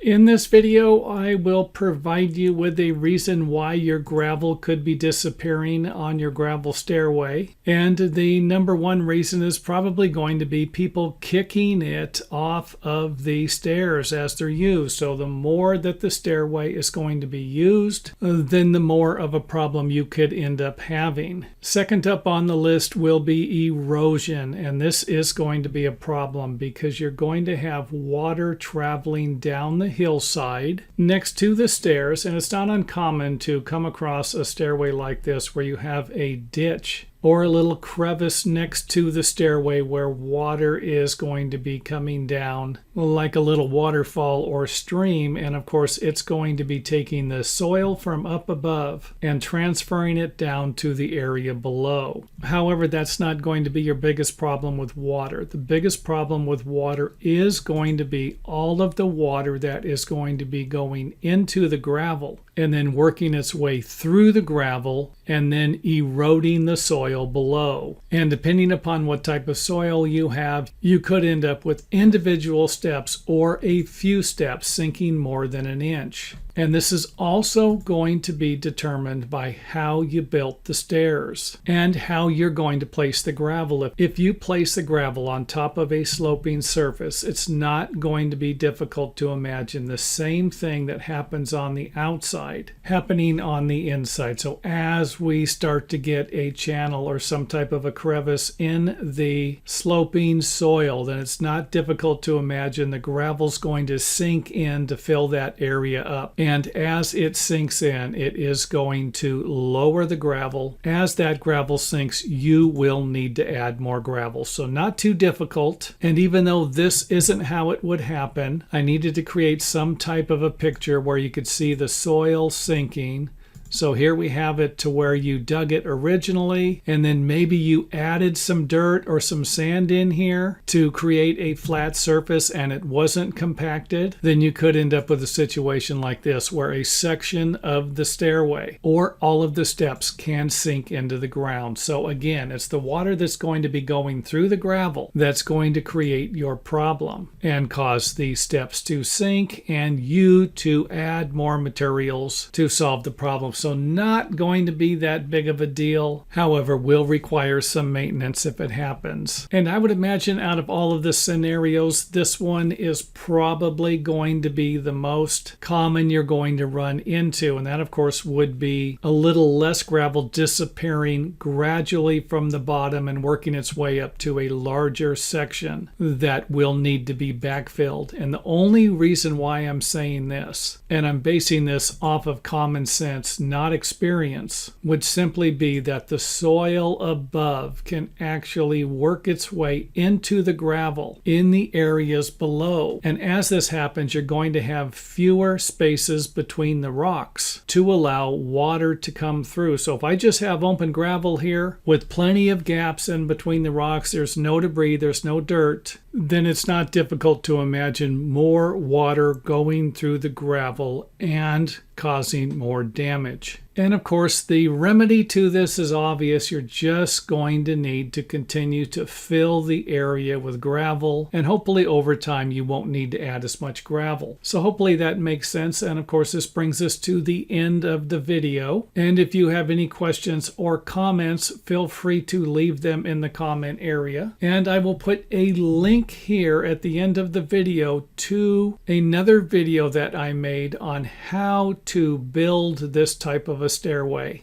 In this video, I will provide you with a reason why your gravel could be disappearing on your gravel stairway. And the number one reason is probably going to be people kicking it off of the stairs as they're used. So the more that the stairway is going to be used, then the more of a problem you could end up having. Second up on the list will be erosion. And this is going to be a problem because you're going to have water traveling down the hillside next to the stairs, and it's not uncommon to come across a stairway like this where you have a ditch or a little crevice next to the stairway where water is going to be coming down like a little waterfall or stream. And of course, it's going to be taking the soil from up above and transferring it down to the area below. However, that's not going to be your biggest problem with water. The biggest problem with water is going to be all of the water that is going to be going into the gravel and then working its way through the gravel and then eroding the soil below. And depending upon what type of soil you have, you could end up with individual steps or a few steps sinking more than an inch. And this is also going to be determined by how you built the stairs and how you're going to place the gravel. If you place the gravel on top of a sloping surface, it's not going to be difficult to imagine the same thing that happens on the outside happening on the inside. So as we start to get a channel or some type of a crevice in the sloping soil, then it's not difficult to imagine the gravel's going to sink in to fill that area up. And as it sinks in, it is going to lower the gravel. As that gravel sinks, you will need to add more gravel. So not too difficult. And even though this isn't how it would happen, I needed to create some type of a picture where you could see the soil sinking. So here we have it to where you dug it originally, and then maybe you added some dirt or some sand in here to create a flat surface and it wasn't compacted. Then you could end up with a situation like this where a section of the stairway or all of the steps can sink into the ground. So again, it's the water that's going to be going through the gravel that's going to create your problem and cause the steps to sink and you to add more materials to solve the problem. So not going to be that big of a deal. However, will require some maintenance if it happens. And I would imagine out of all of the scenarios, this one is probably going to be the most common you're going to run into. And that, of course, would be a little less gravel disappearing gradually from the bottom and working its way up to a larger section that will need to be backfilled. And the only reason why I'm saying this, and I'm basing this off of common sense, not experience, would simply be that the soil above can actually work its way into the gravel in the areas below. And as this happens, you're going to have fewer spaces between the rocks to allow water to come through. So if I just have open gravel here with plenty of gaps in between the rocks, there's no debris, there's no dirt, then it's not difficult to imagine more water going through the gravel and causing more damage. And of course, the remedy to this is obvious. You're just going to need to continue to fill the area with gravel, and hopefully over time you won't need to add as much gravel. So hopefully that makes sense. And of course, this brings us to the end of the video. And if you have any questions or comments, feel free to leave them in the comment area. And I will put a link here at the end of the video to another video that I made on how to build this type of a stairway.